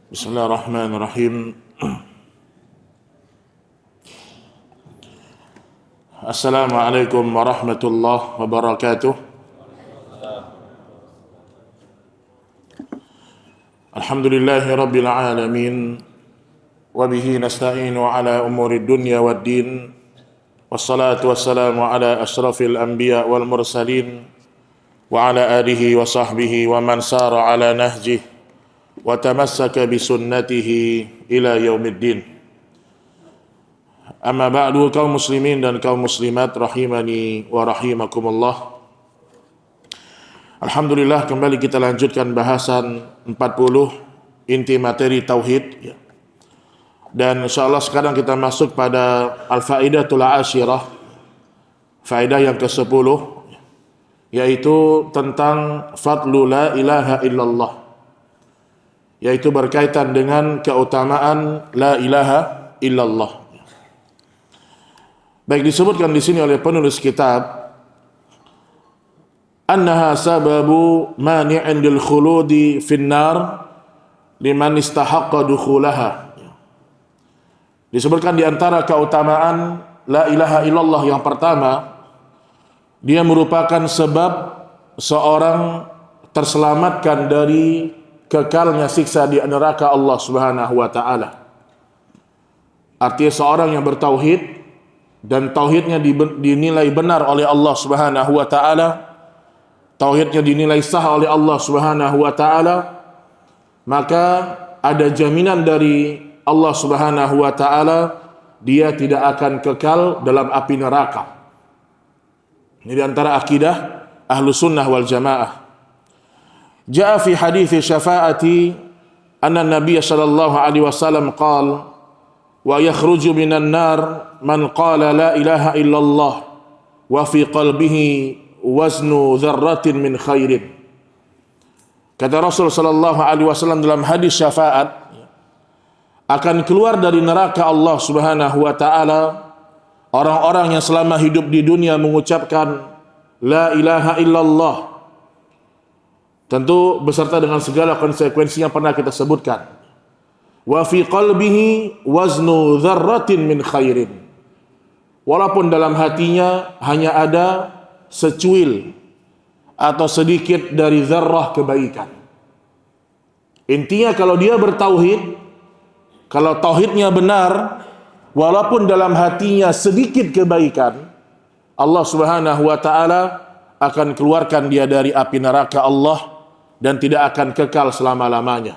Bismillahirrahmanirrahim. Assalamualaikum warahmatullahi wabarakatuh. Alhamdulillahi rabbil alamin. Wabihi nasta'inu ala umuri dunya wad din. Wassalatu wassalamu ala ashrafil anbiya wal mursalin. Wa ala alihi wa sahbihi wa man sara ala nahjih wa tamassaka bi sunnatihi ila yaumiddin. Amma ba'du, kaum muslimin dan kaum muslimat rahimani wa rahimakumullah. Alhamdulillah, kembali kita lanjutkan bahasan 40 inti materi tauhid. Dan insyaallah sekarang kita masuk pada al-faidatul ashirah, faedah yang ke-10, yaitu tentang fadlu la ilaha illallah, yaitu berkaitan dengan keutamaan la ilaha illallah. Baik, disebutkan di sini oleh penulis kitab, annaha sababu mani'in lil khuludi finnar liman istahaqqa dukhulaha. Disebutkan di antara keutamaan la ilaha illallah yang pertama, dia merupakan sebab seorang terselamatkan dari kekalnya siksa di neraka Allah Subhanahu wa taala. Artinya seorang yang bertauhid dan tauhidnya dinilai benar oleh Allah Subhanahu wa taala, tauhidnya dinilai sah oleh Allah Subhanahu wa taala, maka ada jaminan dari Allah Subhanahu wa taala dia tidak akan kekal dalam api neraka. Ini di antara akidah Ahlus Sunnah wal Jamaah. Jaa fi hadits syafaati anna Nabiy sallallahu alaihi wasallam qala wa yakhruju minan nar man qala la ilaha illallah wa fi qalbihi waznu dzarratin min khairin. Kata Rasul sallallahu alaihi wasallam dalam hadis syafaat, akan keluar dari neraka Allah Subhanahu wa taala orang-orang yang selama hidup di dunia mengucapkan la ilaha illallah, tentu beserta dengan segala konsekuensi yang pernah kita sebutkan. Wa fi qalbihi waznu dzarratin min khairin. Walaupun dalam hatinya hanya ada secuil atau sedikit dari zarrah kebaikan. Intinya kalau dia bertauhid, kalau tauhidnya benar, walaupun dalam hatinya sedikit kebaikan, Allah Subhanahu wa taala akan keluarkan dia dari api neraka Allah dan tidak akan kekal selama-lamanya.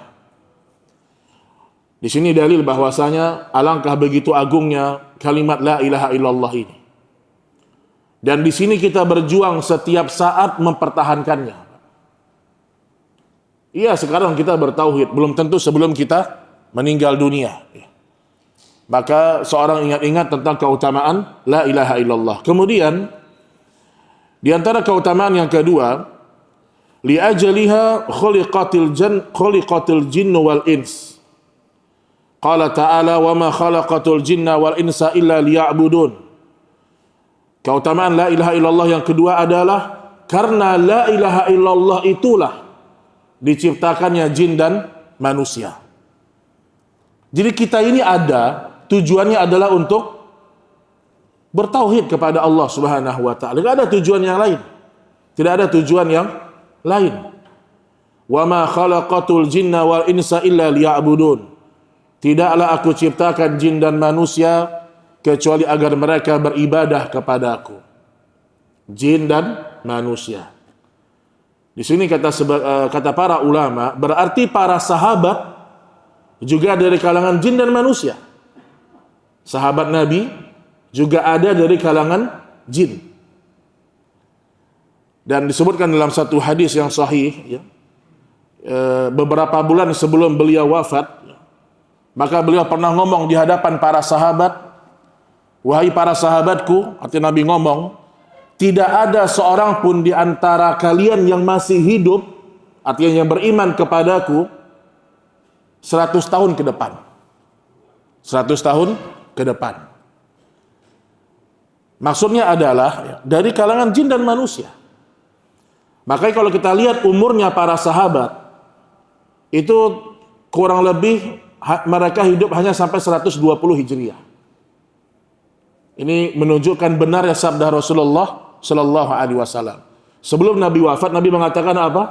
Di sini dalil bahwasanya alangkah begitu agungnya kalimat la ilaha illallah ini. Dan di sini kita berjuang setiap saat mempertahankannya. Iya, sekarang kita bertauhid, belum tentu sebelum kita meninggal dunia. Maka seorang ingat-ingat tentang keutamaan la ilaha illallah. Kemudian di antara keutamaan yang kedua, li ajaliha khuliqatil jinn wal ins. Qala ta'ala wa ma khalaqatul jinna wal insa illa liya'budun. Keutamaan la ilaha illallah yang kedua adalah karena la ilaha illallah itulah diciptakannya jin dan manusia. Jadi kita ini ada, tujuannya adalah untuk bertauhid kepada Allah Subhanahu wa taala. Tidak ada tujuan yang lain. Tidak ada tujuan yang lain. Wa ma khalaqatul jinna wal insa illa liya'budun. Tidaklah aku ciptakan jin dan manusia kecuali agar mereka beribadah kepadaku. Jin dan manusia. Di sini kata para ulama, berarti para sahabat juga dari kalangan jin dan manusia. Sahabat Nabi juga ada dari kalangan jin. Dan disebutkan dalam satu hadis yang sahih, beberapa bulan sebelum beliau wafat, maka beliau pernah ngomong di hadapan para sahabat, wahai para sahabatku, artinya Nabi ngomong, tidak ada seorang pun di antara kalian yang masih hidup, artinya yang beriman kepadaku, 100 tahun ke depan. 100 tahun ke depan. Maksudnya adalah dari kalangan jin dan manusia. Makanya kalau kita lihat umurnya para sahabat, itu kurang lebih mereka hidup hanya sampai 120 Hijriah. Ini menunjukkan benar ya sabda Rasulullah sallallahu alaihi wasallam. Sebelum Nabi wafat, Nabi mengatakan apa?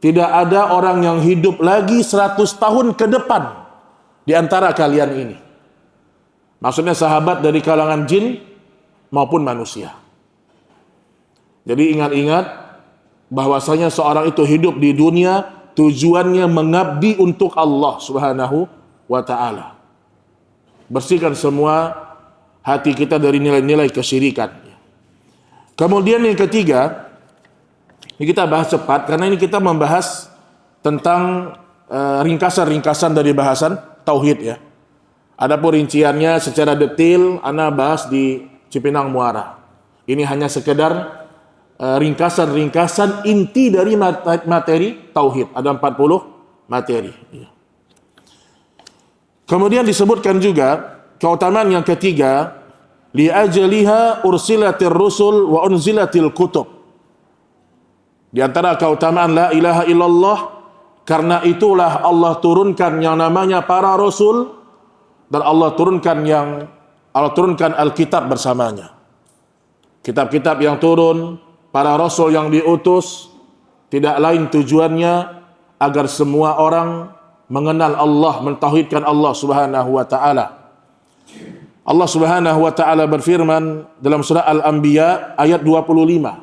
Tidak ada orang yang hidup lagi 100 tahun ke depan di antara kalian ini. Maksudnya sahabat dari kalangan jin maupun manusia. Jadi ingat-ingat bahwasanya seorang itu hidup di dunia tujuannya mengabdi untuk Allah Subhanahu wa taala. Bersihkan semua hati kita dari nilai-nilai kesyirikan. Kemudian yang ketiga, ini kita bahas cepat karena ini kita membahas tentang ringkasan-ringkasan dari bahasan tauhid ya. Adapun rinciannya secara detail ana bahas di Cipinang Muara. Ini hanya sekedar ringkasan-ringkasan inti dari materi tauhid. Ada 40 materi. Kemudian disebutkan juga keutamaan yang ketiga, li ajaliha ursilatir rusul wa unzilatil kutub. Di antara keutamaan la ilaha illallah, karena itulah Allah turunkan yang namanya para rasul dan Allah turunkan Alkitab bersamanya. Kitab-kitab yang turun, para rasul yang diutus, tidak lain tujuannya agar semua orang mengenal Allah, mentauhidkan Allah Subhanahu wa taala. Allah Subhanahu wa taala berfirman dalam surah Al-Anbiya ayat 25.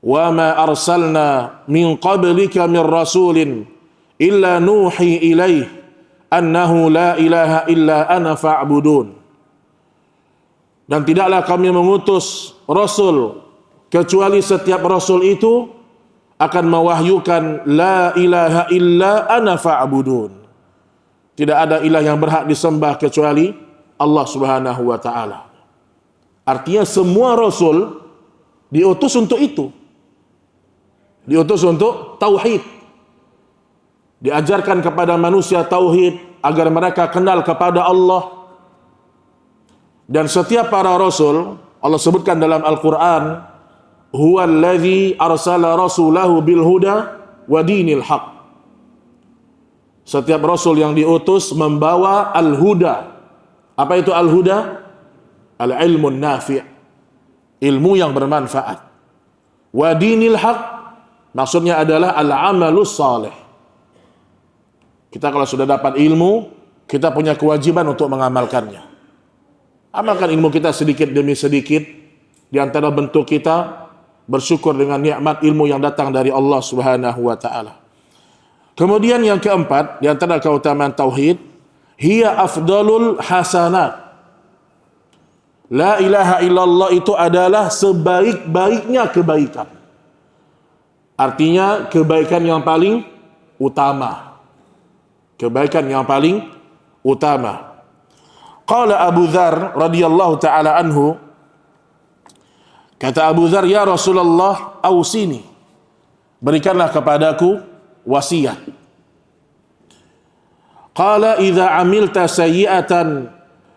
Wa ma arsalna min qablika min rasulin illa nuhi ilaih annahu la ilaha illa ana fa'budun. Dan tidaklah kami mengutus rasul kecuali setiap rasul itu akan mewahyukan la ilaha illa ana fa'budun. Tidak ada ilah yang berhak disembah kecuali Allah Subhanahu wa taala. Artinya semua rasul diutus untuk itu. Diutus untuk tauhid. Diajarkan kepada manusia tauhid agar mereka kenal kepada Allah. Dan setiap para rasul, Allah sebutkan dalam Al-Quran, huwallazi arsala rasulahu bil huda wa dinil haq. Setiap rasul yang diutus membawa al-huda. Apa itu al-huda? Al-ilmun nafi', ilmu yang bermanfaat. Wa dinil haq, maksudnya adalah al-amalus salih. Kita kalau sudah dapat ilmu, kita punya kewajiban untuk mengamalkannya. Amalkan ilmu kita sedikit demi sedikit. Di antara bentuk kita bersyukur dengan nikmat ilmu yang datang dari Allah Subhanahu wa taala. Kemudian yang keempat, di antara keutamaan tauhid, hiya afdalul hasanat. La ilaha illallah itu adalah sebaik-baiknya kebaikan. Artinya kebaikan yang paling utama. Kebaikan yang paling utama. Qala Abu Dzar radhiyallahu taala anhu, kata Abu Dzar, ya Rasulullah, ausini, berikanlah kepadaku wasiat. Qala idza amilta sayyi'atan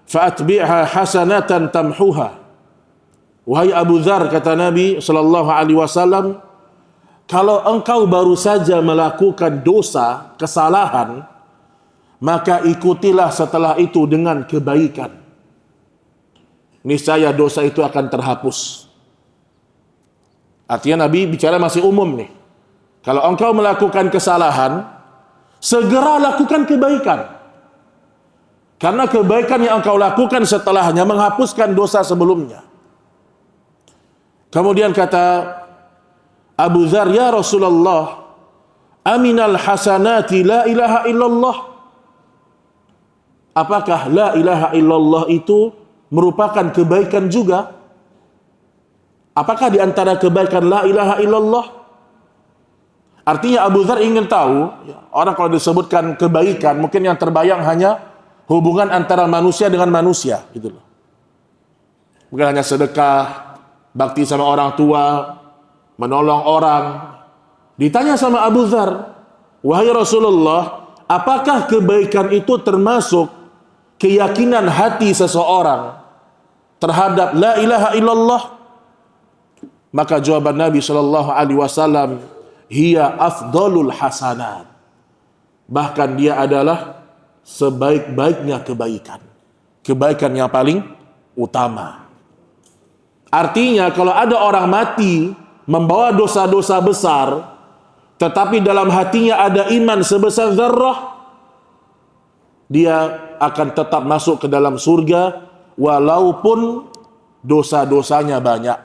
fa'atbi'ha hasanatan tamhuha. Wahai Abu Dzar, kata Nabi sallallahu alaihi wasallam, kalau engkau baru saja melakukan dosa, kesalahan, maka ikutilah setelah itu dengan kebaikan. Niscaya dosa itu akan terhapus. Artinya Nabi bicara masih umum nih. Kalau engkau melakukan kesalahan, segera lakukan kebaikan. Karena kebaikan yang engkau lakukan setelahnya menghapuskan dosa sebelumnya. Kemudian kata Abu Dzar, ya Rasulullah, aminal hasanati la ilaha illallah. Apakah la ilaha illallah itu merupakan kebaikan juga? Apakah di antara kebaikan la ilaha illallah? Artinya Abu Dzar ingin tahu, orang kalau disebutkan kebaikan, mungkin yang terbayang hanya hubungan antara manusia dengan manusia, gitu loh. Bukan hanya sedekah, bakti sama orang tua, menolong orang. Ditanya sama Abu Dzar, wahai Rasulullah, apakah kebaikan itu termasuk keyakinan hati seseorang terhadap la ilaha illallah? Maka jawaban Nabi sallallahu alaihi wasallam, hiya afdalul hasanat. bahkan dia adalah sebaik-baiknya kebaikan. Kebaikan yang paling utama. Artinya kalau ada orang mati membawa dosa-dosa besar, tetapi dalam hatinya ada iman sebesar zarrah, dia akan tetap masuk ke dalam surga walaupun dosa-dosanya banyak.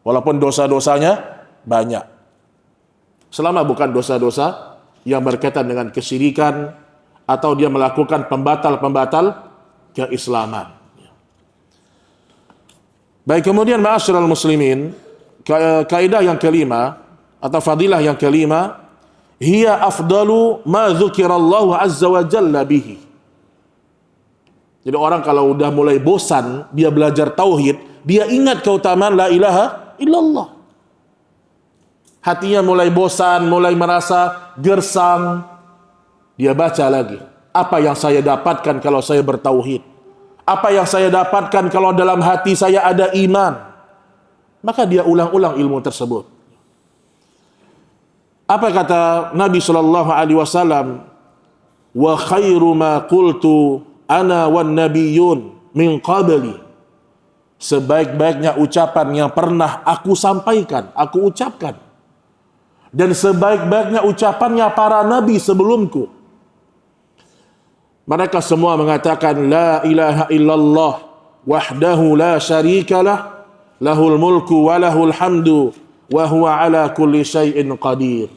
Walaupun dosa-dosanya banyak. Selama bukan dosa-dosa yang berkaitan dengan kesyirikan atau dia melakukan pembatal-pembatal keislaman. Baik, kemudian ma'asyiral muslimin, kaidah yang kelima atau fadilah yang kelima, hiya afdalu ma dzukirallahu azza wa jalla bihi. Jadi orang kalau udah mulai bosan, dia belajar tauhid, dia ingat keutamaan la ilaha illallah. Hatinya mulai bosan, mulai merasa gersang, dia baca lagi. Apa yang saya dapatkan kalau saya bertauhid? Apa yang saya dapatkan kalau dalam hati saya ada iman? Maka dia ulang-ulang ilmu tersebut. Apa kata Nabi sallallahu alaihi wasallam? Wa khairu ma qultu ana wan nabiyyun min qabli. Sebaik-baiknya ucapan yang pernah aku sampaikan, aku ucapkan. Dan sebaik-baiknya ucapannya para nabi sebelumku. Mereka semua mengatakan la ilaha illallah wahdahu la syarikalah lahul mulku wa lahul hamdu wa huwa ala kulli syai'in qadir.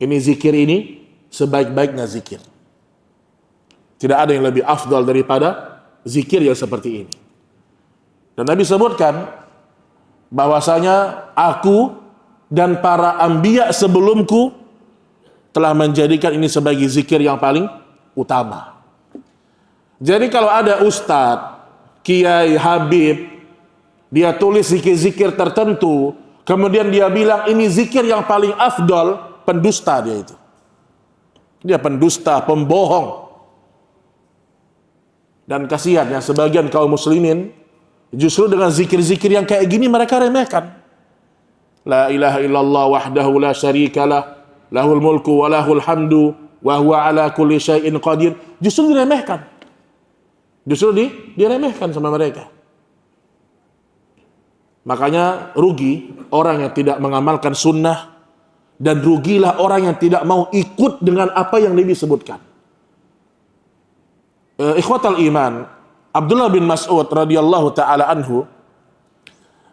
Ini zikir ini sebaik-baiknya zikir. Tidak ada yang lebih afdal daripada zikir yang seperti ini. Dan Nabi sebutkan bahwasanya aku dan para anbiya sebelumku telah menjadikan ini sebagai zikir yang paling utama. Jadi kalau ada ustadz, kiai, habib, dia tulis zikir-zikir tertentu, kemudian dia bilang ini zikir yang paling afdal, pendusta dia itu. Dia pendusta, pembohong. Dan kasihan ya, sebagian kaum muslimin justru dengan zikir-zikir yang kayak gini mereka remehkan. La ilaha illallah wahdahu la syarikalah lahul mulku wa lahul hamdu wa huwa ala kulli syai'in qadir. Justru diremehkan. Justru diremehkan sama mereka. Makanya rugi orang yang tidak mengamalkan sunnah, dan rugilah orang yang tidak mau ikut dengan apa yang Nabi sebutkan. Ikhwatal iman, Abdullah bin Mas'ud radhiyallahu taala anhu,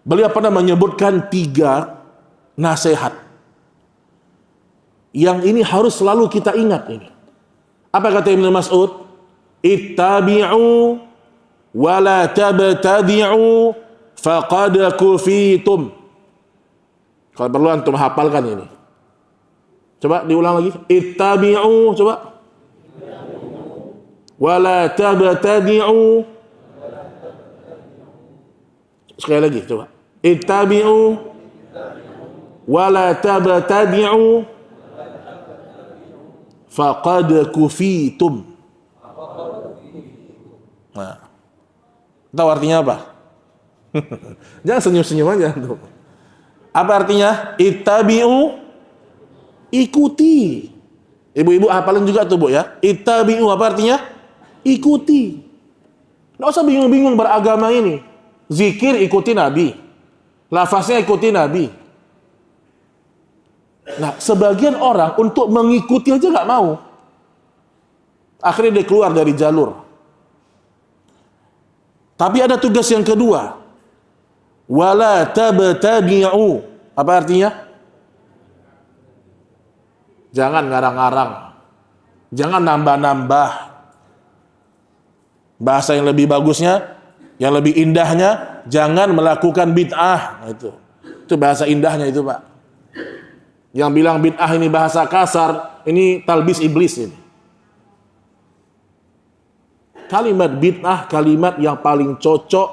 beliau pernah menyebutkan 3 nasihat yang ini harus selalu kita ingat ini. Apa kata Ibnu Mas'ud? Ittabi'u wa la tabtadi'u faqad kufitum. Kalau perlu antum hafalkan ini. Coba diulang lagi. Ittabi'u, coba. Wa la tabtadi'u. Sekali lagi, coba. Ittabi'u wa la tabtadi'u faqad kufitum. Nah, tahu artinya apa? Jangan senyum-senyum aja tuh. Apa artinya? Ittabi'u, ikuti. Ibu-ibu hafalin juga tuh, Bu ya. Ittabi'u apa artinya? Ikuti. Nggak usah bingung-bingung beragama ini. Zikir ikuti Nabi. Lafaznya ikuti Nabi. Nah, sebagian orang untuk mengikuti aja nggak mau. Akhirnya dia keluar dari jalur. Tapi ada tugas yang kedua. Wala tabtadi'u. Apa artinya? Jangan ngarang-ngarang. Jangan nambah-nambah. Bahasa yang lebih bagusnya, yang lebih indahnya, jangan melakukan bid'ah. Itu bahasa indahnya itu, Pak. Yang bilang bid'ah ini bahasa kasar, ini talbis iblis ini. Kalimat bid'ah kalimat yang paling cocok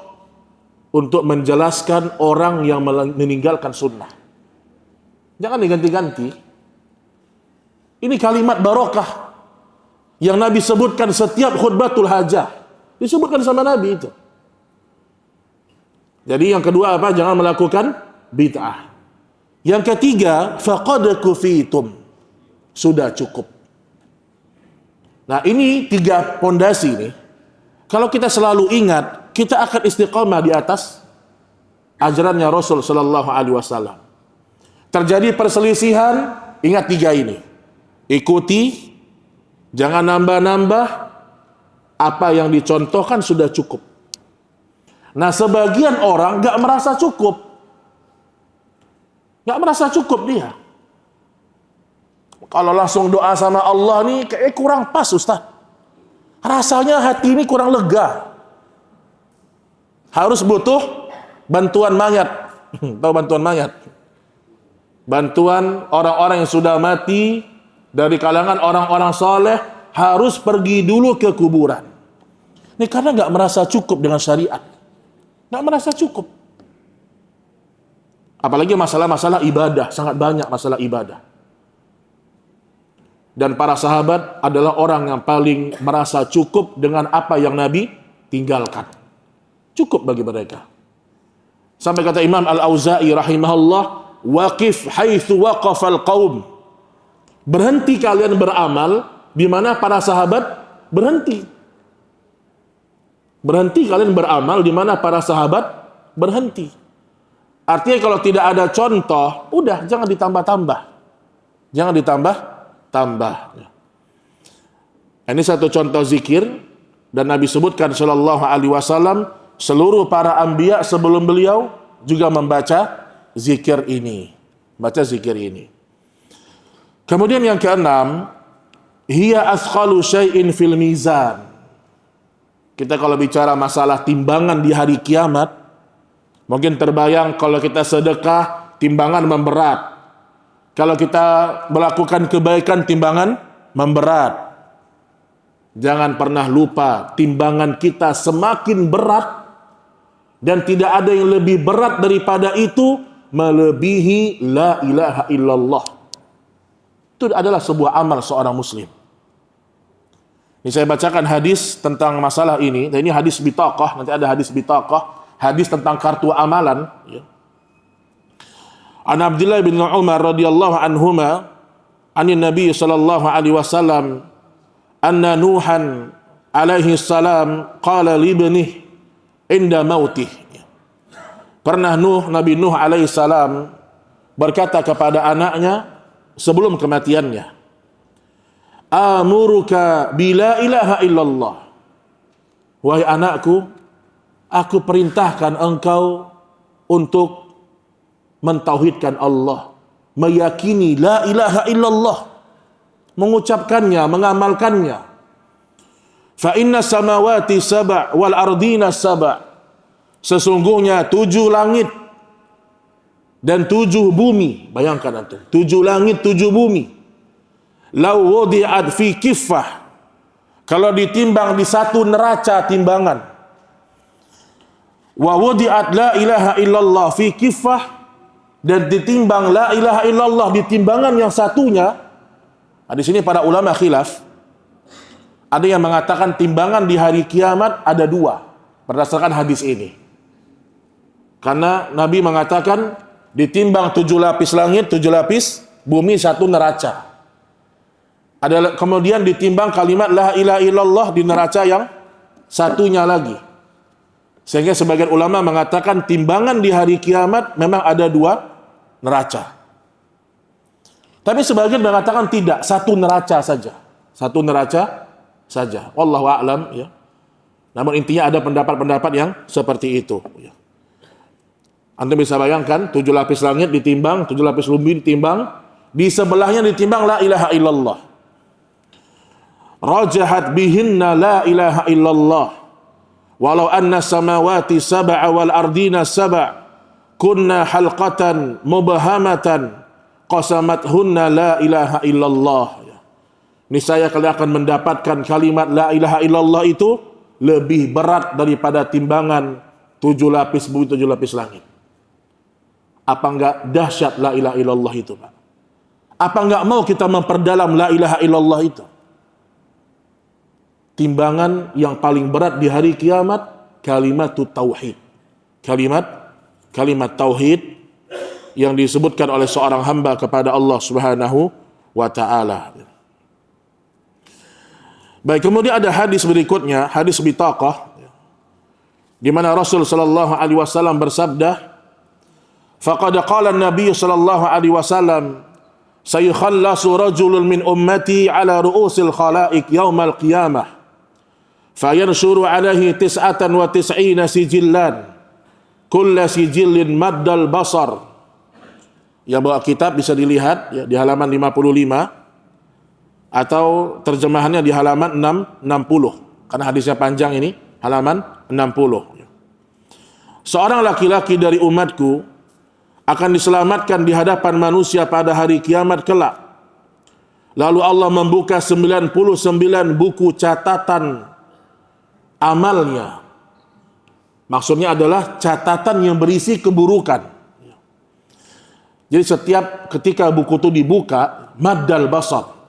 untuk menjelaskan orang yang meninggalkan sunnah. Jangan diganti-ganti. Ini kalimat barokah yang Nabi sebutkan setiap khutbatul hajah. Disebutkan sama Nabi itu. Jadi yang kedua apa? Jangan melakukan bid'ah. Yang ketiga, faqad kufitum. Sudah cukup. Nah, ini 3 pondasi ini. Kalau kita selalu ingat, kita akan istiqamah di atas ajarannya Rasul sallallahu alaihi wasallam. Terjadi perselisihan, ingat 3 ini. Ikuti, jangan nambah-nambah, apa yang dicontohkan sudah cukup. Nah, sebagian orang gak merasa cukup. Gak merasa cukup dia. Kalau langsung doa sama Allah nih, kayak kurang pas Ustaz. Rasanya hati ini kurang lega. Harus butuh bantuan mayat. Tahu bantuan mayat? Bantuan orang-orang yang sudah mati dari kalangan orang-orang soleh harus pergi dulu ke kuburan. Ini karena gak merasa cukup dengan syariat. Gak merasa cukup. Apalagi masalah-masalah ibadah, sangat banyak masalah ibadah. Dan para sahabat adalah orang yang paling merasa cukup dengan apa yang Nabi tinggalkan. Cukup bagi mereka. Sampai kata Imam Al-Auza'i rahimahullah, waqif haitsu waqafal qaum. Berhenti kalian beramal di mana para sahabat berhenti. Berhenti kalian beramal di mana para sahabat berhenti. Artinya kalau tidak ada contoh, udah jangan ditambah-tambah. Jangan ditambah-tambah. Ini satu contoh zikir dan Nabi sebutkan sallallahu alaihi wasallam seluruh para anbiya sebelum beliau juga membaca zikir ini. Baca zikir ini. Kemudian yang keenam, hiya athqalu syai'in fil mizan. Kita kalau bicara masalah timbangan di hari kiamat, mungkin terbayang kalau kita sedekah, timbangan memberat. Kalau kita melakukan kebaikan, timbangan memberat. Jangan pernah lupa, timbangan kita semakin berat dan tidak ada yang lebih berat daripada itu melebihi la ilaha illallah. Itu adalah sebuah amal seorang muslim. Ini saya bacakan hadis tentang masalah ini. Dan ini hadis bitaqah, nanti ada hadis bitaqah, hadis tentang kartu amalan. Ya. An Abdullah bin Umar radhiyallahu anhuma, anin Nabi sallallahu alaihi wasallam, anna Nuhan alaihi salam qala li ibnihi inda mautih. Pernah Nabi Nuh alaihi salam berkata kepada anaknya sebelum kematiannya, amuruka bila ilaha illallah. Wahai anakku, aku perintahkan engkau untuk mentauhidkan Allah, meyakini la ilaha illallah, mengucapkannya, mengamalkannya. Fa inna samawati sab' wal ardina sab'. Sesungguhnya 7 langit dan 7 bumi. Bayangkan itu, 7 langit, 7 bumi. Lau wudi'at fi kiffah. Kalau ditimbang di satu neraca timbangan. Wa wudi'at la ilaha illallah fi kiffah. Dan ditimbang la ilaha illallah di timbangan yang satunya. Di sini para ulama khilaf. Ada yang mengatakan timbangan di hari kiamat ada 2 berdasarkan hadis ini. Karena Nabi mengatakan ditimbang 7 lapis langit, 7 lapis bumi, 1 neraca. Ada kemudian ditimbang kalimat la ilaha illallah di neraca yang satunya lagi. Sehingga sebagian ulama mengatakan timbangan di hari kiamat memang ada 2 neraca. Tapi sebagian mengatakan tidak, 1 neraca saja. 1 neraca saja. Wallahu a'lam ya. Namun intinya ada pendapat-pendapat yang seperti itu ya. Anda bisa bayangkan 7 lapis langit ditimbang, 7 lapis bumi ditimbang, di sebelahnya ditimbang la ilaha illallah. Rajahat bihinna la ilaha illallah. Walau anna samawati sab'a wal ardina sab'a kunna halqatan mubhamatan qasamathunna la ilaha illallah. Niscaya kalian akan mendapatkan kalimat la ilaha illallah itu lebih berat daripada timbangan 7 lapis bumi, 7 lapis langit. Apa enggak dahsyat la ilaha illallah itu, Pak? Apa enggak mau kita memperdalam la ilaha illallah itu? Timbangan yang paling berat di hari kiamat kalimat tauhid. Kalimat tauhid yang disebutkan oleh seorang hamba kepada Allah Subhanahu wa taala. Baik, kemudian ada hadis berikutnya, hadis bitaqah, di mana Rasul sallallahu alaihi wasallam bersabda, faqad qala an-nabiy sallallahu alaihi wasallam, sayukhallasu rajulun min ummati ala ru'usil khalaiq yaumal qiyamah, fayanshuru alaihi 99 sijillan, kulla sijillin maddal basar. Yang bawa kitab bisa dilihat ya, di halaman 55 atau terjemahannya di halaman 60 karena hadisnya panjang ini, halaman 60. Seorang laki-laki dari umatku akan diselamatkan di hadapan manusia pada hari kiamat kelak. Lalu Allah membuka 99 buku catatan amalnya. Maksudnya adalah catatan yang berisi keburukan. Jadi setiap ketika buku itu dibuka, maddal basar,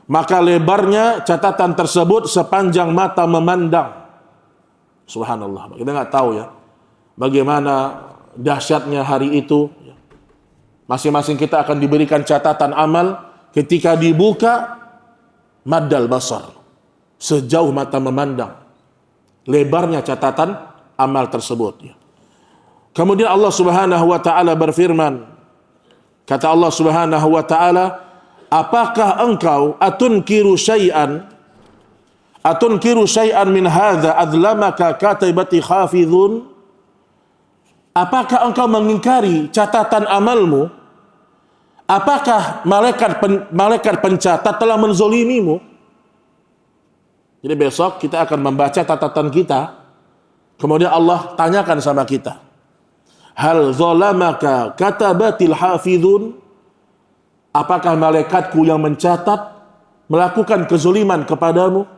maka lebarnya catatan tersebut sepanjang mata memandang. Subhanallah. Kita nggak tahu ya bagaimana dahsyatnya hari itu. Masing-masing kita akan diberikan catatan amal, ketika dibuka maddal basar, sejauh mata memandang lebarnya catatan amal tersebut. Kemudian Allah Subhanahu wa taala berfirman, kata Allah Subhanahu wa taala, apakah engkau atunkiru syai'an min hadza adlamaka katibati khafidhun? Apakah engkau mengingkari catatan amalmu? Apakah malaikat pencatat telah menzolimimu? Jadi besok kita akan membaca catatan kita, kemudian Allah tanyakan sama kita, hal zalamaka katabatil hafidhun? Apakah malaikatku yang mencatat melakukan kezaliman kepadamu?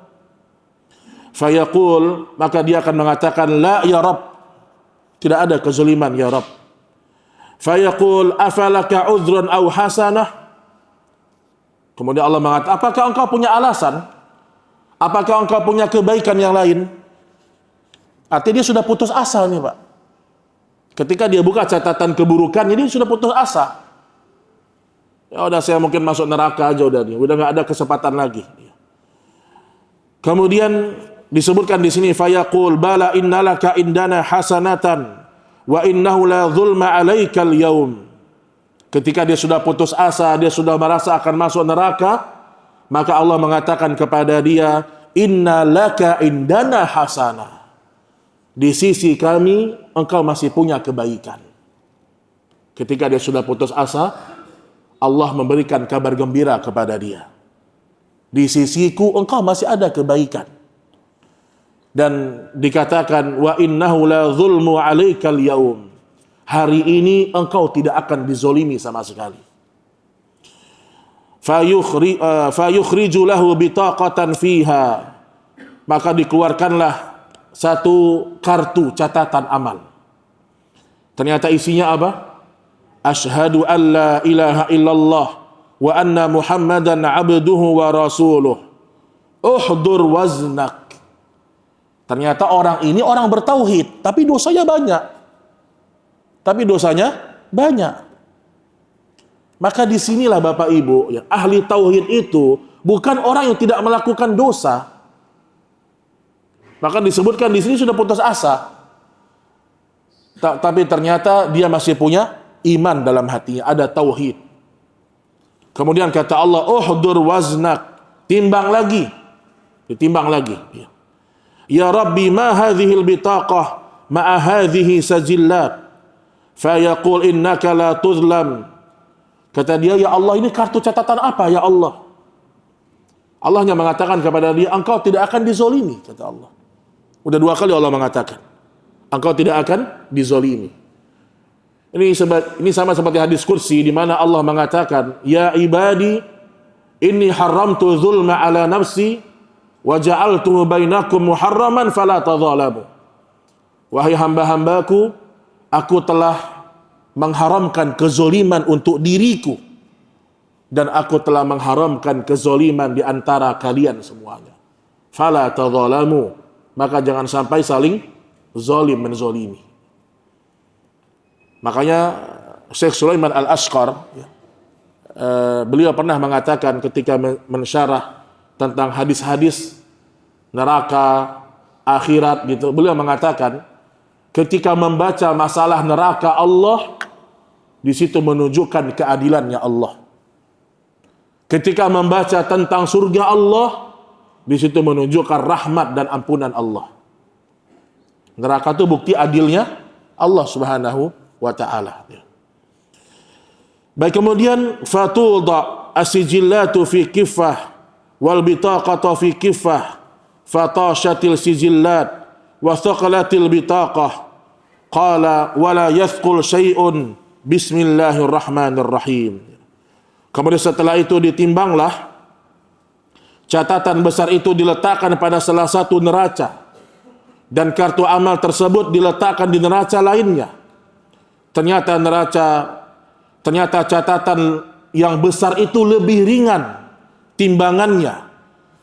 Fayaqul, maka dia akan mengatakan, la ya Rabb, tidak ada kezaliman ya Rabb. Fayaqul afalaka udhrun aw hasanah? Kemudian Allah mengatakan, apakah engkau punya alasan? Apakah engkau punya kebaikan yang lain? Artinya dia sudah putus asa nih Pak. Ketika dia buka catatan keburukan, jadi sudah putus asa. Ya udah, saya mungkin masuk neraka aja udah nih, udah nggak ada kesempatan lagi. Kemudian disebutkan di sini, fayaqul bala innalaka indana hasanatan wa innahu la zulma alaikal yaum. Ketika dia sudah putus asa, dia sudah merasa akan masuk neraka, maka Allah mengatakan kepada dia, innalaka indana hasanah. Di sisi kami engkau masih punya kebaikan. Ketika dia sudah putus asa, Allah memberikan kabar gembira kepada dia. Di sisiku engkau masih ada kebaikan. Dan dikatakan, wa innahu la zulmu alaikal yaum. Hari ini engkau tidak akan dizolimi sama sekali. Fayukhriju lahu bitaqatan fiha. Maka dikeluarkanlah satu kartu catatan amal. Ternyata isinya apa? Asyhadu an la ilaha illallah wa anna Muhammadan abduhu wa rasuluh. Uhdur waznak. Ternyata orang ini orang bertauhid, tapi dosanya banyak. Maka disinilah Bapak Ibu, ya, ahli tauhid itu bukan orang yang tidak melakukan dosa. Maka disebutkan di sini sudah putus asa. Tapi ternyata dia masih punya iman dalam hatinya, ada tauhid. Kemudian kata Allah, uhdur waznak, timbang lagi. Ditimbang lagi. Ya Rabbi, ma hadhil bitaqah ma'a hadhihi sajillat. Fayaqul innaka la tuzlam. Kata dia, ya Allah, ini kartu catatan apa ya Allah? Allahnya mengatakan kepada dia, engkau tidak akan dizolimi, kata Allah. Udah 2 kali Allah mengatakan, engkau tidak akan dizolimi. Ini sama seperti hadis kursi di mana Allah mengatakan, ya ibadi, inni haramtu zulma ala nafsi wa ja'altu bainakum muharraman fala tadzalamu. Wahai hamba-hambaku, aku telah mengharamkan kezoliman untuk diriku dan aku telah mengharamkan kezoliman di antara kalian semuanya. Fala tadzalamu, maka jangan sampai saling zalim menzolimi. Makanya Syekh Sulaiman Al-Ashqar, beliau pernah mengatakan ketika mensyarah tentang hadis-hadis neraka, akhirat gitu. Beliau mengatakan, ketika membaca masalah neraka Allah, di situ menunjukkan keadilannya Allah. Ketika membaca tentang surga Allah, di situ menunjukkan rahmat dan ampunan Allah. Neraka itu bukti adilnya Allah Subhanahu wa taala. Baik, kemudian fatudha as-sijillatu fi kiffah wal bitaqatu fi kiffah fatashatil sijillat wa thaqalatil bitaqah qala wala yathqul syai'un bismillahirrahmanirrahim. Kemudian setelah itu ditimbanglah, catatan besar itu diletakkan pada salah satu neraca, dan kartu amal tersebut diletakkan di neraca lainnya. Ternyata catatan yang besar itu lebih ringan timbangannya,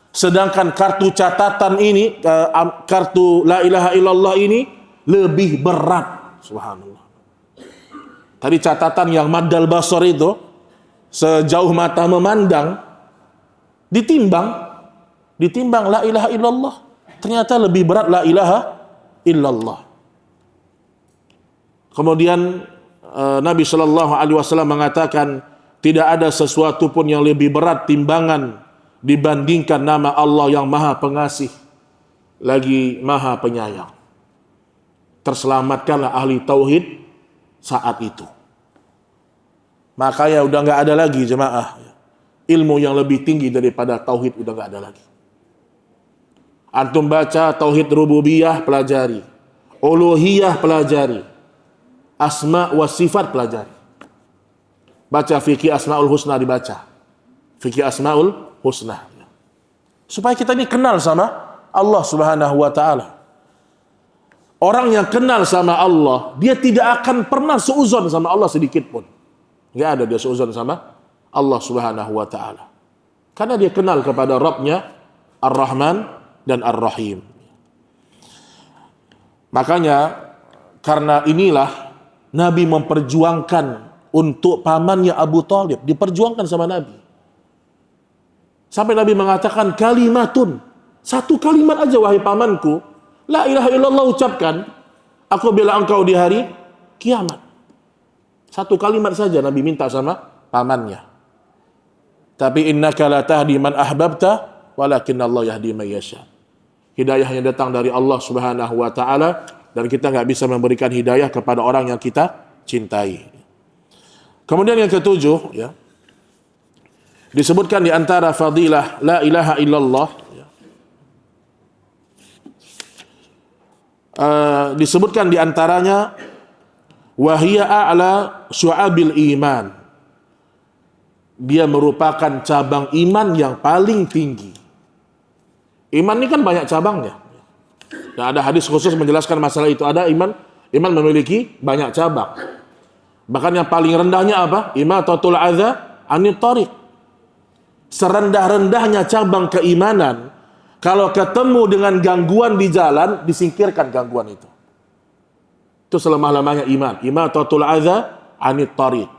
sedangkan kartu catatan ini, kartu la ilaha illallah ini lebih berat. Subhanallah. Tadi catatan yang maddal basar itu, sejauh mata memandang, ditimbang la ilaha illallah, ternyata lebih berat la ilaha illallah. Kemudian Nabi Shallallahu Alaihi Wasallam mengatakan, tidak ada sesuatu pun yang lebih berat timbangan dibandingkan nama Allah yang Maha Pengasih lagi Maha Penyayang. Terselamatkanlah ahli tauhid saat itu. Makanya udah nggak ada lagi jemaah ilmu yang lebih tinggi daripada tauhid, udah nggak ada lagi. Antum baca tauhid rububiyah, pelajari. Uluhiyah, pelajari. Asma wa sifat, pelajari. Baca fikih Asmaul Husna, dibaca. Fikih Asmaul Husna. Supaya kita ini kenal sama Allah Subhanahu wa taala. Orang yang kenal sama Allah, dia tidak akan pernah seuzon sama Allah sedikit pun. Nggak ada dia seuzon sama Allah Subhanahu wa ta'ala. Karena dia kenal kepada Rabbnya Ar-Rahman dan Ar-Rahim. Makanya karena inilah Nabi memperjuangkan untuk pamannya Abu Thalib, diperjuangkan sama Nabi. Sampai Nabi mengatakan kalimatun, satu kalimat aja wahai pamanku, la ilaha illallah ucapkan, aku bela engkau di hari kiamat. Satu kalimat saja Nabi minta sama pamannya. Tapi innaka la tahdi man ahbabta walakin Allah yahdi man yasha. Hidayahnya datang dari Allah Subhanahu wa taala, dan kita enggak bisa memberikan hidayah kepada orang yang kita cintai. Kemudian yang ketujuh, ya, disebutkan di antara fadilah la ilaha illallah, ya, disebutkan di antaranya wahia a'la syu'abil iman. Dia merupakan cabang iman yang paling tinggi. Iman ini kan banyak cabangnya. Dan ada hadis khusus menjelaskan masalah itu. Ada iman memiliki banyak cabang. Bahkan yang paling rendahnya apa? Imatatul adza anit thariq. Serendah-rendahnya cabang keimanan, kalau ketemu dengan gangguan di jalan, disingkirkan gangguan itu. Itu selemah-lemahnya iman. Imatatul adza anit thariq.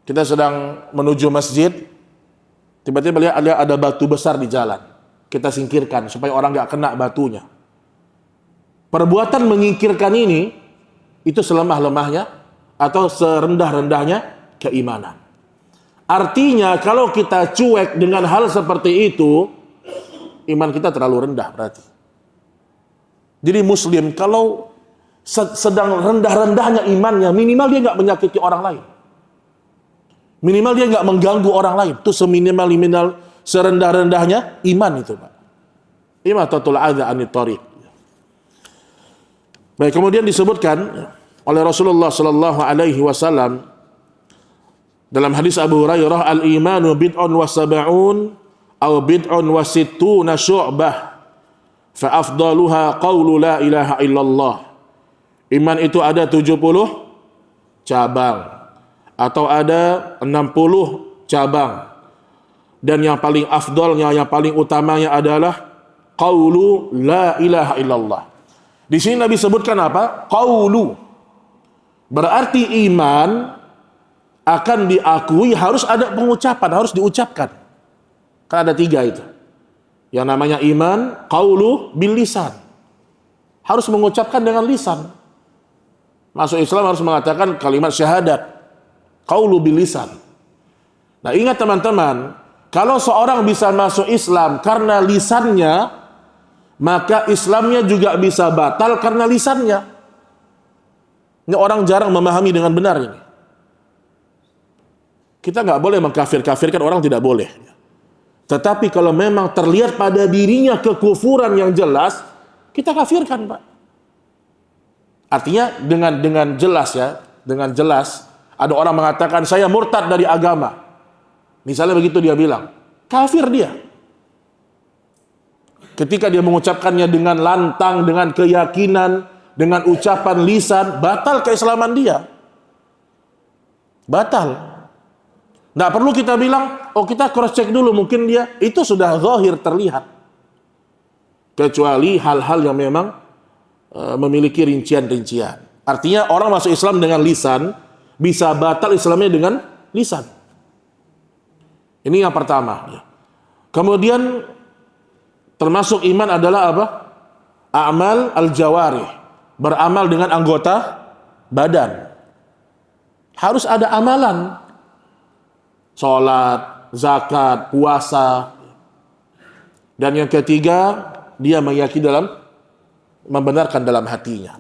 Kita sedang menuju masjid, tiba-tiba lihat ada batu besar di jalan. Kita singkirkan supaya orang nggak kena batunya. Perbuatan menyingkirkan ini itu selemah-lemahnya atau serendah-rendahnya keimanan. Artinya kalau kita cuek dengan hal seperti itu, iman kita terlalu rendah berarti. Jadi muslim kalau sedang rendah-rendahnya imannya, minimal dia nggak menyakiti orang lain. Minimal dia nggak mengganggu orang lain. Itu seminimal serendah-rendahnya iman itu, Pak. Imatatul adza anit thariq. Baik, kemudian disebutkan oleh Rasulullah sallallahu alaihi wasallam dalam hadis Abu Hurairah, al-imanu bid'un wa sab'un aw bid'un wa sittuna syu'bah fa afdaluha qawlu la ilaha illallah. Iman itu ada 70 cabang atau ada 60 cabang, dan yang paling afdalnya, yang paling utamanya adalah qaulu la ilaha illallah. Di sini Nabi sebutkan apa? Qaulu. Berarti iman akan diakui harus ada pengucapan, harus diucapkan. Kan ada 3 itu. Yang namanya iman, qaulu bil lisan. Harus mengucapkan dengan lisan. Masuk Islam harus mengatakan kalimat syahadat. Qaulu bil lisan. Nah, ingat teman-teman, kalau seorang bisa masuk Islam karena lisannya, maka Islamnya juga bisa batal karena lisannya. Ini orang jarang memahami dengan benar ini. Kita nggak boleh mengkafir-kafirkan orang, tidak boleh. Tetapi kalau memang terlihat pada dirinya kekufuran yang jelas, kita kafirkan, Pak. Artinya dengan jelas ya, dengan jelas ada orang mengatakan saya murtad dari agama. Misalnya begitu dia bilang, kafir dia. Ketika dia mengucapkannya dengan lantang, dengan keyakinan, dengan ucapan lisan, batal keislaman dia. Batal. Nggak perlu kita bilang, oh kita cross check dulu, mungkin dia, itu sudah zahir terlihat. Kecuali hal-hal yang memang memiliki rincian-rincian. Artinya orang masuk Islam dengan lisan, bisa batal Islamnya dengan lisan. Ini yang pertama. Kemudian termasuk iman adalah apa? A'mal al-jawarih. Beramal dengan anggota badan. Harus ada amalan. Salat, zakat, puasa. Dan yang ketiga, dia meyakini membenarkan dalam hatinya.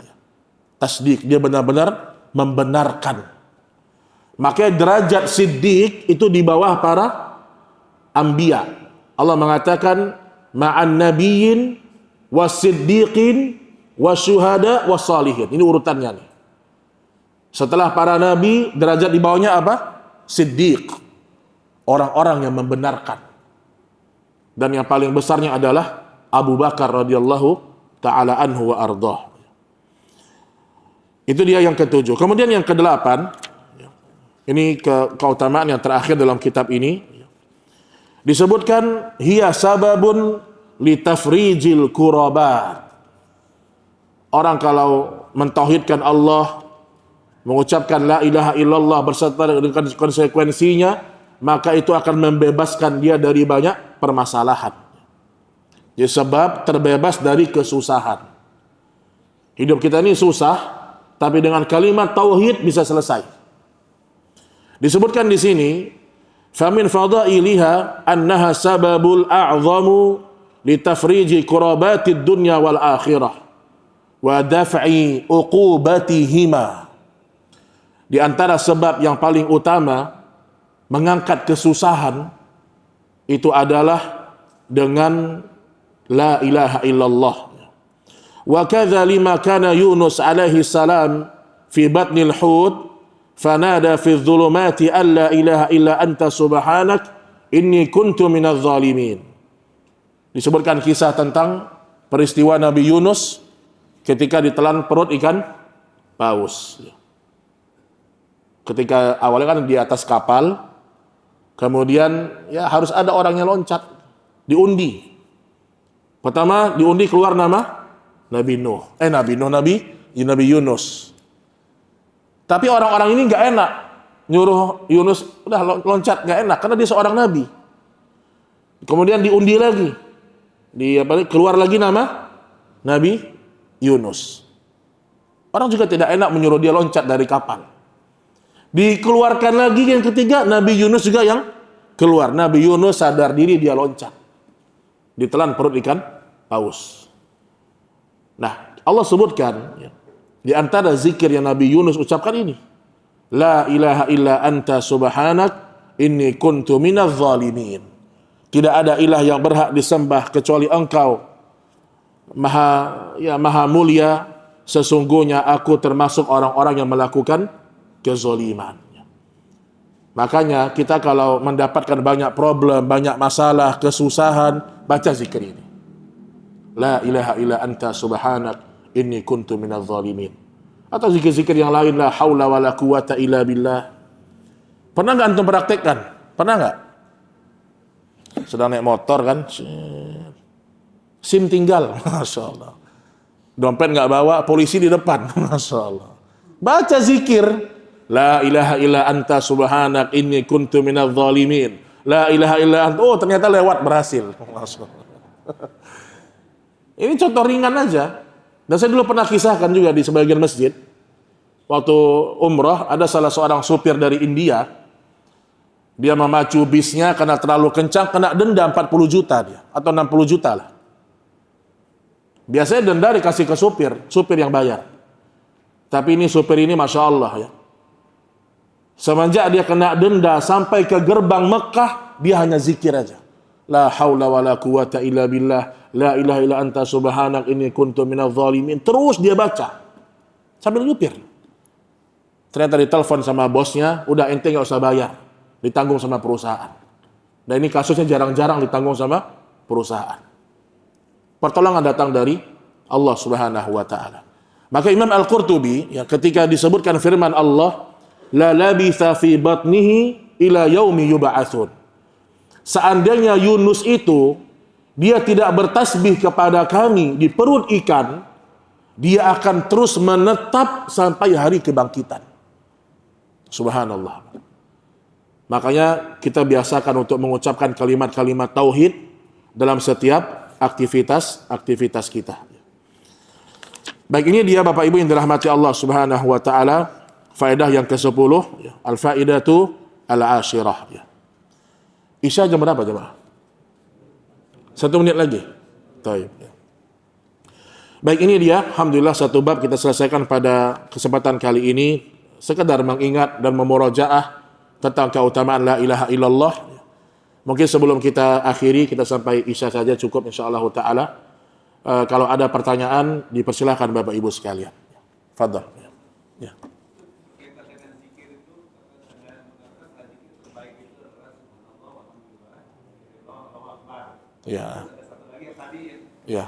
Tasdik, dia benar-benar membenarkan. Makanya derajat siddiq itu di bawah para anbiya. Allah mengatakan ma'an nabiyyin wasiddiqin wasyuhada wassalihin. Ini urutannya nih. Setelah para nabi, derajat di bawahnya apa? Siddiq. Orang-orang yang membenarkan. Dan yang paling besarnya adalah Abu Bakar radhiyallahu ta'ala anhu wa ardhah. Itu dia yang ke-7. Kemudian yang ke-8, ini keutamaan yang terakhir dalam kitab ini, disebutkan hiya sababun litafrijil kurabat. Orang kalau mentauhidkan Allah, mengucapkan la ilaha illallah berserta dengan konsekuensinya, maka itu akan membebaskan dia dari banyak permasalahan. Jadi sebab terbebas dari kesusahan. Hidup kita ini susah, tapi dengan kalimat tauhid bisa selesai. Disebutkan di sini, famin fadailiha annaha sababul a'zamu litafriji kurabatid dunya wal akhirah wa daf'i uqubatihima. Di antara sebab yang paling utama mengangkat kesusahan itu adalah dengan la ilaha illallah. Wa kadza lima kana Yunus alaihi salam fi batnil hut fanada fi dhulumati alla ilaha illa anta subhanak inni kuntu minadh zalimin. Disebutkan kisah tentang peristiwa Nabi Yunus ketika ditelan perut ikan paus. Ketika awalnya kan di atas kapal, kemudian ya harus ada orang yang loncat, diundi. Pertama diundi keluar nama Nabi Yunus. Tapi orang-orang ini nggak enak, nyuruh Yunus udah loncat, nggak enak karena dia seorang nabi. Kemudian diundi lagi, keluar lagi nama Nabi Yunus. Orang juga tidak enak menyuruh dia loncat dari kapal. Dikeluarkan lagi yang ketiga, Nabi Yunus juga yang keluar. Nabi Yunus sadar diri, dia loncat. Ditelan perut ikan paus. Nah, Allah sebutkan di antara zikir yang Nabi Yunus ucapkan ini, la ilaha illa anta subhanak inni kuntu minadh zalimin. Tidak ada ilah yang berhak disembah kecuali Engkau, maha mulia. Sesungguhnya aku termasuk orang-orang yang melakukan kezaliman. Makanya kita kalau mendapatkan banyak problem, banyak masalah, kesusahan, baca zikir ini. La ilaha illa anta subhanak inni kuntu minadh zalimin. Atau zikir-zikir yang lain, la haula wala quwata illa billah. Pernah enggak antum praktekkan? Pernah enggak? Sedang naik motor kan, SIM tinggal, Masya Allah. Dompet enggak bawa, polisi di depan, Masya Allah. Baca zikir, la ilaha illa anta subhanak inni kuntu minadh zalimin. la ilaha illa anta. Oh, ternyata lewat, berhasil. Ini contoh ringan aja. Dan saya dulu pernah kisahkan juga di sebagian masjid. Waktu umrah, ada salah seorang supir dari India. Dia memacu bisnya karena terlalu kencang, kena denda 40 juta dia. Atau 60 juta lah. Biasanya denda dikasih ke supir yang bayar. Tapi ini supir ini Masya Allah ya. Semenjak dia kena denda sampai ke gerbang Mekah, dia hanya zikir aja. La haula wa la quwata illa billah, la ilaha illa anta subhanak inni kuntu minadh dhalimin. Terus dia baca sambil nyupir. Ternyata ditelepon sama bosnya, udah ente nggak usah bayar, ditanggung sama perusahaan. Dan ini kasusnya jarang-jarang ditanggung sama perusahaan. Pertolongan datang dari Allah Subhanahu wa taala. Maka Imam Al-Qurtubi ya, ketika disebutkan firman Allah, la labitha fi batnihi ila yaumi yub'atsun. Seandainya Yunus itu dia tidak bertasbih kepada kami di perut ikan, dia akan terus menetap sampai hari kebangkitan. Subhanallah. Makanya kita biasakan untuk mengucapkan kalimat-kalimat tauhid dalam setiap aktivitas kita. Baik, ini dia Bapak Ibu yang dirahmati Allah Subhanahu wa taala, faedah yang ke-10, al-faidatu al-ashirah. Isya jam berapa jemaah? 1 menit lagi. Baik. Baik, ini dia alhamdulillah satu bab kita selesaikan pada kesempatan kali ini, sekedar mengingat dan memurojaah tentang keutamaan la ilaha illallah. Mungkin sebelum kita akhiri, kita sampai isya saja cukup insyaallah taala. Kalau ada pertanyaan dipersilakan Bapak Ibu sekalian. Fadhal. Ya. Ya. Ya.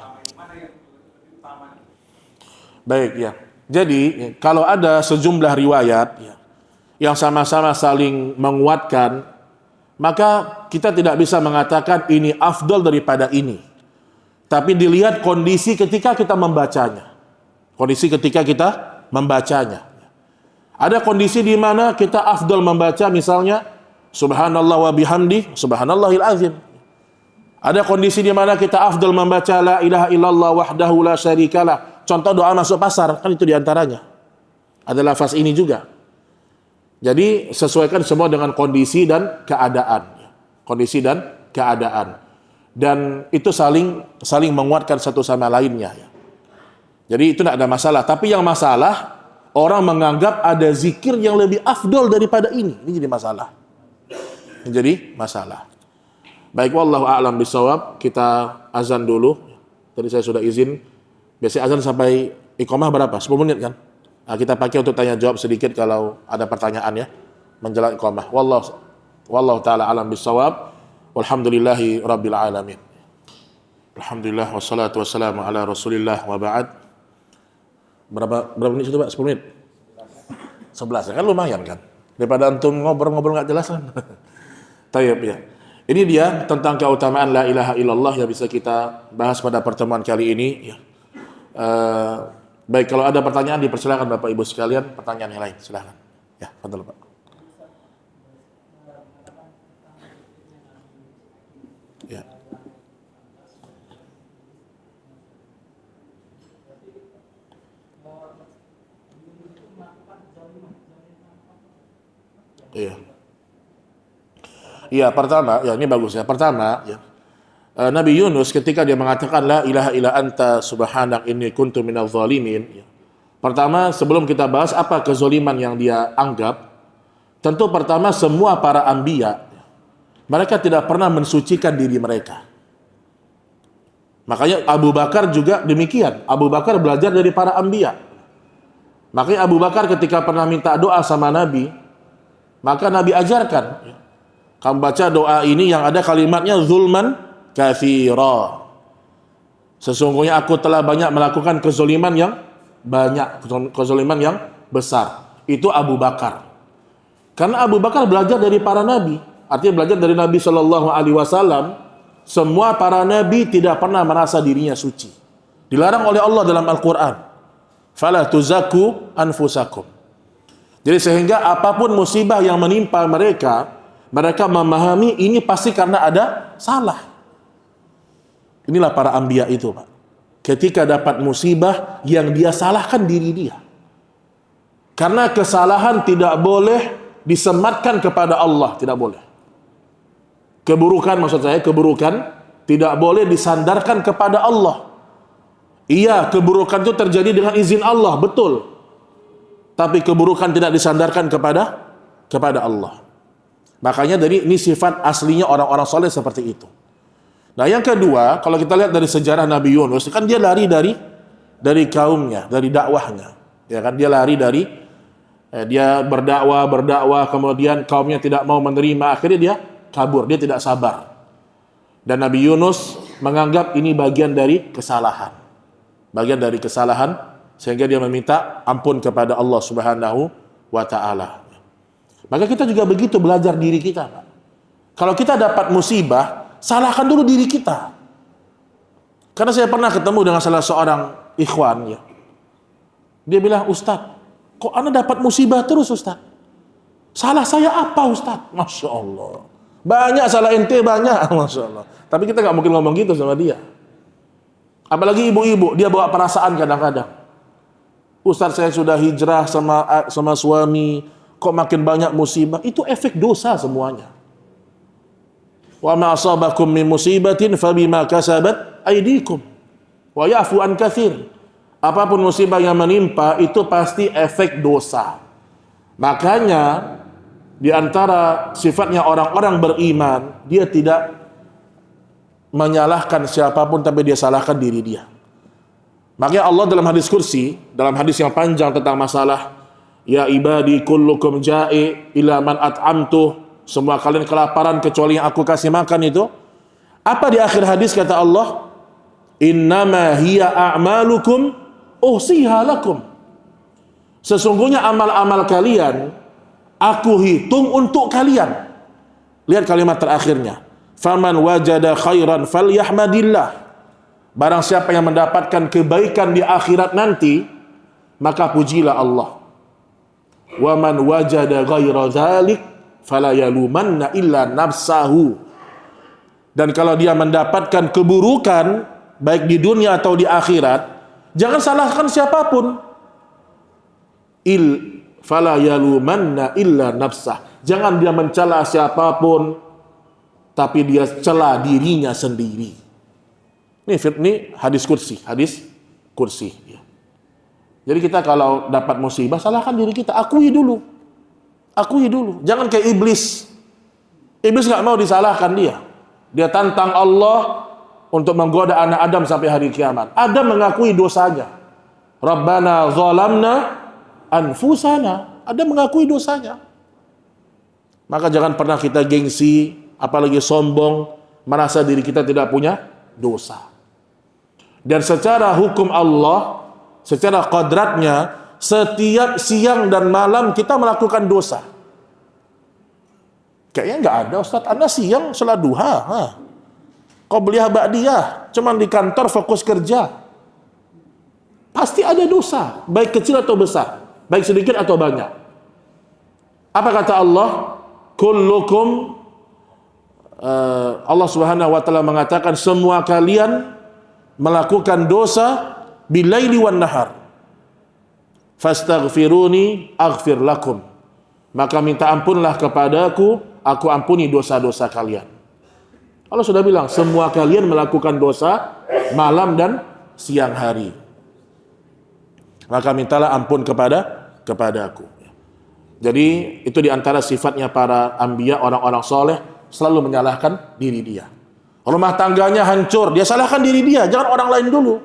Baik ya. Jadi kalau ada sejumlah riwayat ya, yang sama-sama saling menguatkan, maka kita tidak bisa mengatakan ini afdal daripada ini. Tapi dilihat kondisi ketika kita membacanya. Kondisi ketika kita membacanya. Ada kondisi di mana kita afdal membaca misalnya subhanallah wa bihamdi subhanallahil azim. Ada kondisi di mana kita afdal membaca la ilaha illallah wahdahu la syarikalah. Contoh doa masuk pasar, kan itu diantaranya. Ada lafaz ini juga. Jadi sesuaikan semua dengan kondisi dan keadaan. Kondisi dan keadaan. Dan itu saling menguatkan satu sama lainnya. Jadi itu tidak ada masalah. Tapi yang masalah, orang menganggap ada zikir yang lebih afdol daripada ini. Ini jadi masalah. Ini jadi masalah. Baik, wallahu a'lam bishawab. Kita azan dulu. Tadi saya sudah izin. Biasanya azan sampai iqamah berapa? 10 menit kan? Nah, kita pakai untuk tanya jawab sedikit kalau ada pertanyaan ya. Menjelang iqamah. Wallahu ta'ala a'lam bishawab. Walhamdulillahi rabbil alamin. Alhamdulillah wassalatu wassalamu ala rasulillah wa ba'd. Berapa menit itu Pak? 10 menit? 11 ya, kan lumayan kan? Daripada antum ngobrol-ngobrol nggak jelas kan? Tayyib ya. Ini dia tentang keutamaan la ilaha illallah yang bisa kita bahas pada pertemuan kali ini ya. Baik, kalau ada pertanyaan dipersilakan Bapak Ibu sekalian, pertanyaan yang lain silakan. Ya, fadhil Pak. Ya. Iya. Iya, pertama, ya ini bagus ya. Pertama, ya. Nabi Yunus ketika dia mengatakan la ilaha illa anta subhanak inni kuntu minadh dhalimin. Ya. Pertama, sebelum kita bahas apa kezaliman yang dia anggap, tentu pertama semua para anbiya mereka tidak pernah mensucikan diri mereka. Makanya Abu Bakar juga demikian. Abu Bakar belajar dari para anbiya. Makanya Abu Bakar ketika pernah minta doa sama Nabi, maka Nabi ajarkan, kamu baca doa ini yang ada kalimatnya zulman katsira. Sesungguhnya aku telah banyak melakukan kezaliman yang banyak, kezaliman yang besar. Itu Abu Bakar. Karena Abu Bakar belajar dari para nabi. Artinya belajar dari Nabi Shallallahu Alaihi Wasallam. Semua para nabi tidak pernah merasa dirinya suci. Dilarang oleh Allah dalam Al-Quran. Fala tuzaku anfusakum. Jadi sehingga apapun musibah yang menimpa mereka, Mereka memahami ini pasti karena ada salah. Inilah para anbiya itu, Pak. Ketika dapat musibah, yang dia salahkan diri dia. Karena kesalahan tidak boleh disematkan kepada Allah, tidak boleh. Keburukan, maksud saya, keburukan tidak boleh disandarkan kepada Allah. Iya, keburukan itu terjadi dengan izin Allah, betul. Tapi keburukan tidak disandarkan kepada Allah. Makanya dari ini sifat aslinya orang-orang soleh seperti itu. Nah, yang kedua, kalau kita lihat dari sejarah Nabi Yunus, kan dia lari dari kaumnya, dari dakwahnya. Ya kan, dia lari dari dia berdakwah, kemudian kaumnya tidak mau menerima, akhirnya dia kabur, dia tidak sabar. Dan Nabi Yunus menganggap ini bagian dari kesalahan. Bagian dari kesalahan, sehingga dia meminta ampun kepada Allah Subhanahu wa taala. Maka kita juga begitu belajar diri kita, Pak. Kalau kita dapat musibah, salahkan dulu diri kita. Karena saya pernah ketemu dengan salah seorang ikhwan, ya. Dia bilang, "Ustaz, kok Anda dapat musibah terus, Ustaz? Salah saya apa, Ustaz?" Masya Allah. Banyak salah ente, banyak. Masya Allah. Tapi kita nggak mungkin ngomong gitu sama dia. Apalagi ibu-ibu, dia bawa perasaan kadang-kadang. "Ustaz, saya sudah hijrah sama suami, kok makin banyak musibah?" Itu efek dosa semuanya. Wa ma asabakum min musibatin fabima kasabat aydikum wa ya'fu an katsir. Apapun musibah yang menimpa itu pasti efek dosa. Makanya di antara sifatnya orang-orang beriman, dia tidak menyalahkan siapapun, tapi dia salahkan diri dia. Makanya Allah dalam hadis kursi, dalam hadis yang panjang tentang masalah ya ibadi kullukum ja'i ila man at'amtu, semua kalian kelaparan kecuali yang aku kasih makan itu. Apa di akhir hadis kata Allah? Innama hiya a'malukum uhsiha lakum. Sesungguhnya amal-amal kalian aku hitung untuk kalian. Lihat kalimat terakhirnya. Faman wajada khairan falyahmadillah. Barang siapa yang mendapatkan kebaikan di akhirat nanti, maka pujilah Allah. Wa man wajada ghaira dzalik fala yalumanna illa nafsahu. Dan kalau dia mendapatkan keburukan baik di dunia atau di akhirat, jangan salahkan siapapun. Fala yalumanna illa nafsah. Jangan dia mencela siapapun, tapi dia cela dirinya sendiri. Ini hadis kursi. Jadi kita kalau dapat musibah, salahkan diri kita, akui dulu. Jangan kayak iblis. Iblis nggak mau disalahkan dia. Dia tantang Allah untuk menggoda anak Adam sampai hari kiamat. Adam mengakui dosanya. Rabbana zalamna anfusana. Adam mengakui dosanya. Maka jangan pernah kita gengsi, apalagi sombong, merasa diri kita tidak punya dosa. Dan secara hukum Allah, secara qadratnya, setiap siang dan malam kita melakukan dosa. Kayaknya nggak ada, Ustaz. Anda siang salat duha, qobliyah ba'diyah, cuman di kantor fokus kerja. Pasti ada dosa, baik kecil atau besar, baik sedikit atau banyak. Apa kata Allah? Kullukum, Allah Subhanahu wa taala mengatakan semua kalian melakukan dosa bilaili wan nahar. Fastaghfiruni aghfir lakum. Maka minta ampunlah kepadaku, aku ampuni dosa-dosa kalian. Allah sudah bilang semua kalian melakukan dosa malam dan siang hari. Maka mintalah ampun kepadaku. Jadi itu diantara sifatnya para anbiya, orang-orang soleh, selalu menyalahkan diri dia. Rumah tangganya hancur, dia salahkan diri dia, jangan orang lain dulu.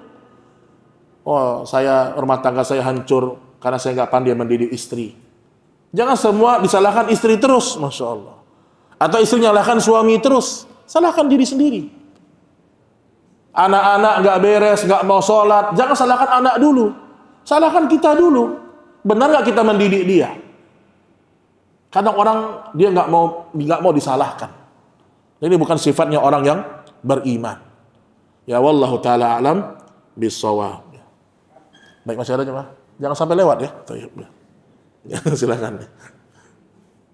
Oh, rumah tangga saya hancur karena saya nggak pandai mendidik istri. Jangan semua disalahkan istri terus, Masya Allah. Atau istri nyalahkan suami terus, salahkan diri sendiri. Anak-anak nggak beres, nggak mau sholat, jangan salahkan anak dulu, salahkan kita dulu. Benar nggak kita mendidik dia? Kadang orang dia nggak mau disalahkan. Ini bukan sifatnya orang yang beriman. Ya wallahu taala alam bissawab. Baik, masih ada jemaah? Jangan sampai lewat ya. Ya, silakan.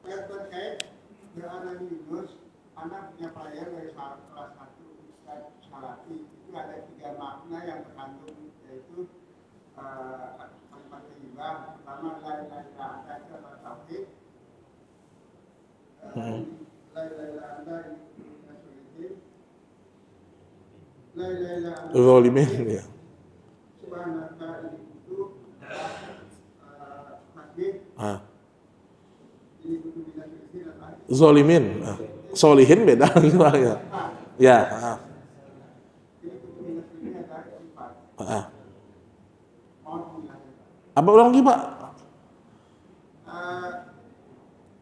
Yang terkait berarti Nabi Yunus, anak punya pelayan dari salah satu Ustaz Salafi. Itu ada 3 makna yang terkandung, yaitu kalimat thayyibah. Pertama, la ilaha illa anta, itu adalah tauhid. La ilaha illa anta, itu nasyulitin. La ilaha illa anta, Zalimin, ya. subhanaka, itu tasbih. Ini butuh binasyulitin atau Zalimin. Solihin beda gimana ya? Ya. ini butuh binasyulitin atau sifat. Apa ulang lagi, Pak?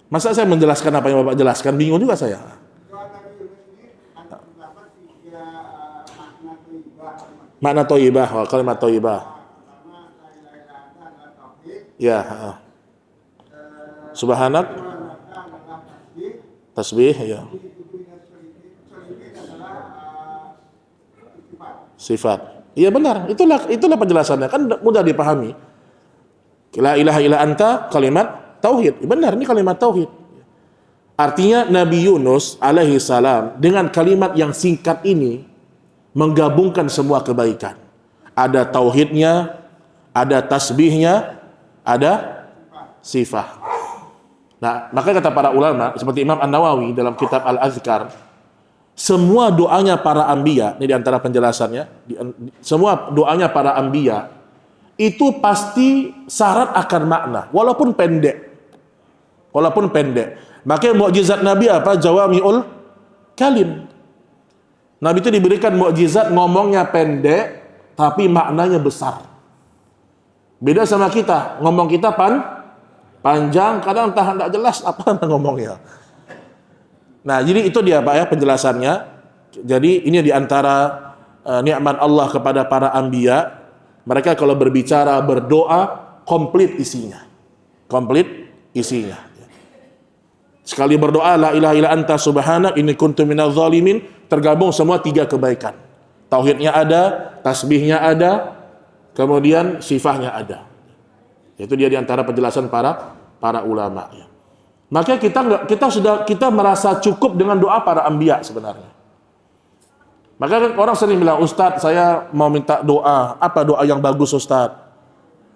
Masa saya menjelaskan apa yang Bapak jelaskan? Bingung juga saya. Doa Nabi Yunus ini ada terdapat 3 makna thayyibah. Makna thayyibah, kalimat thayyibah. Pertama, la ilaha illa anta adalah tauhid. Ya. Subhanak, Subhanaka adalah tasbih. tasbih, ya. Solihin adalah sifat. Sifat. Iya benar. Itulah penjelasannya. Kan mudah dipahami. La ilaha illa anta, kalimat tauhid. Benar, ini kalimat tauhid. Artinya Nabi Yunus alaihi salam dengan kalimat yang singkat ini menggabungkan semua kebaikan. Ada tauhidnya, ada tasbihnya, ada sifat. Nah, maka kata para ulama seperti Imam An-Nawawi dalam kitab Al-Azkar, semua doanya para anbiya, ini diantara penjelasannya, semua doanya para anbiya itu pasti syarat akan makna, walaupun pendek. Walaupun pendek. Makanya mukjizat Nabi apa? Jawami'ul kalim. Nabi itu diberikan mukjizat ngomongnya pendek, tapi maknanya besar. Beda sama kita, ngomong kita panjang, kadang entah tidak jelas apa ngomongnya. Nah, jadi itu dia Pak ya penjelasannya. Jadi ini diantara nikmat Allah kepada para anbiya. Mereka kalau berbicara, berdoa, komplit isinya. Komplit isinya. Sekali berdoa, la ilaha illa anta subhanak inni kuntu minadz zalimin, tergabung semua 3 kebaikan. Tauhidnya ada, tasbihnya ada, kemudian sifahnya ada. Itu dia diantara penjelasan para ulama. Maka kita merasa cukup dengan doa para anbiya sebenarnya. Maka orang sering bilang, Ustadz saya mau minta doa. Apa doa yang bagus Ustadz?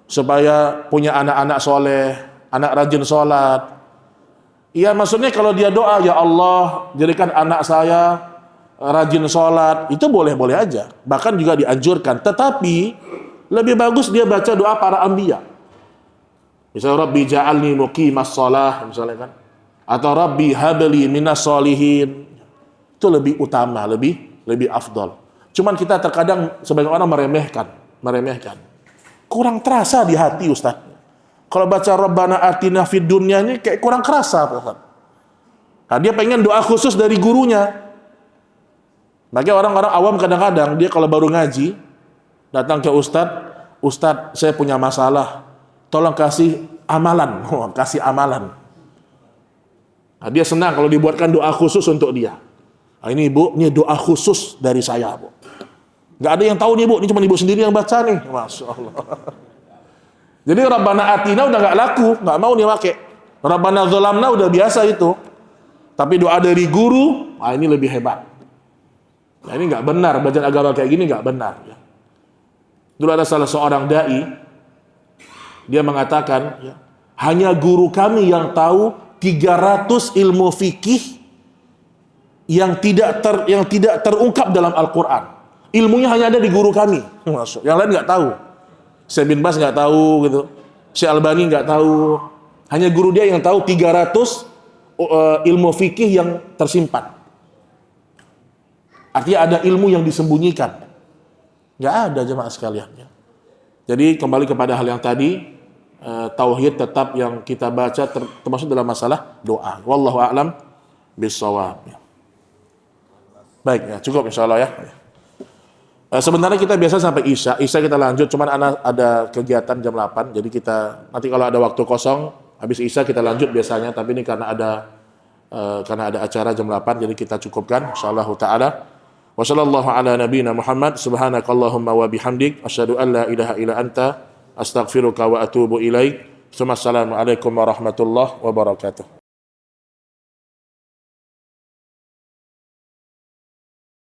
Supaya punya anak-anak soleh, anak rajin sholat. Iya maksudnya kalau dia doa, ya Allah jadikan anak saya rajin sholat, itu boleh-boleh aja. Bahkan juga dianjurkan. Tetapi lebih bagus dia baca doa para anbiya. Misalnya Rabbi ja'alni muqimas shalah, misalnya kan. Atau Rabbi habli minas sholihin. Itu lebih utama, lebih afdal. Cuman kita terkadang sebagian orang meremehkan. Kurang terasa di hati Ustaz. Kalau baca Rabbana atina fid dunya ini kayak kurang kerasa Ustaz. Nah, dia pengen doa khusus dari gurunya. Bagi orang-orang awam kadang-kadang dia kalau baru ngaji datang ke Ustaz saya punya masalah. Tolong kasih amalan. Kasih amalan. Nah, dia senang kalau dibuatkan doa khusus untuk dia. Nah, ini ibu, ini doa khusus dari saya, Bu. Gak ada yang tahu nih, Bu. Ini cuma ibu sendiri yang baca nih. Masya Allah. Jadi Rabbana Atina udah gak laku, gak mau dia pakai. Rabbana Zolamna udah biasa itu. Tapi doa dari guru, nah ini lebih hebat. Nah, ini gak benar, belajar agama kayak gini gak benar. Dulu ada salah seorang dai, dia mengatakan, hanya guru kami yang tahu 300 ilmu fikih yang tidak terungkap dalam Al-Quran. Ilmunya hanya ada di guru kami. Yang lain nggak tahu. Syekh bin Bas nggak tahu gitu. Syekh Albani nggak tahu. Hanya guru dia yang tahu 300 ilmu fikih yang tersimpan. Artinya ada ilmu yang disembunyikan. Nggak ada jemaah sekalian. Jadi kembali kepada hal yang tadi, tauhid tetap yang kita baca termasuk dalam masalah doa. Wallahu a'lam bishawab. Baik, ya, cukup insyaallah ya. Sebenarnya kita biasa sampai Isya kita lanjut, cuman ada kegiatan jam 8, jadi kita nanti kalau ada waktu kosong habis Isya kita lanjut biasanya, tapi ini karena ada acara jam 8 jadi kita cukupkan insyaallah taala. Wa sallallahu ala nabiyyina Muhammad subhanakallahumma wa bihamdik asyhadu an la ilaha illa anta astaghfiruka wa atubu ilaik. Assalamualaikum warahmatullahi wabarakatuh.